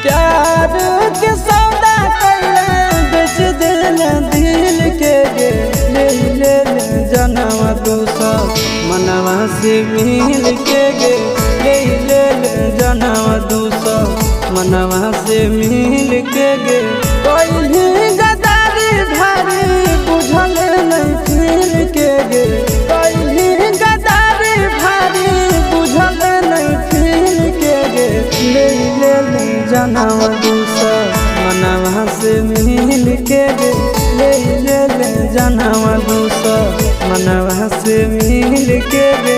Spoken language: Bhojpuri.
प्यार के सौदा कैले बेच देले दिल के गे ले ले जनम दूसर मनवा से मिल के गे ले ले जनम दूसर मनवा से मिल के गे कोई गदारी भारी बुझल नहीं फिर के गे कोई गदारी भारी बुझल नहीं फिर के गे ले ले जनम दूसर मनवा से मिल के गे ले ले जनम दूसर मनवा से मिल के गे।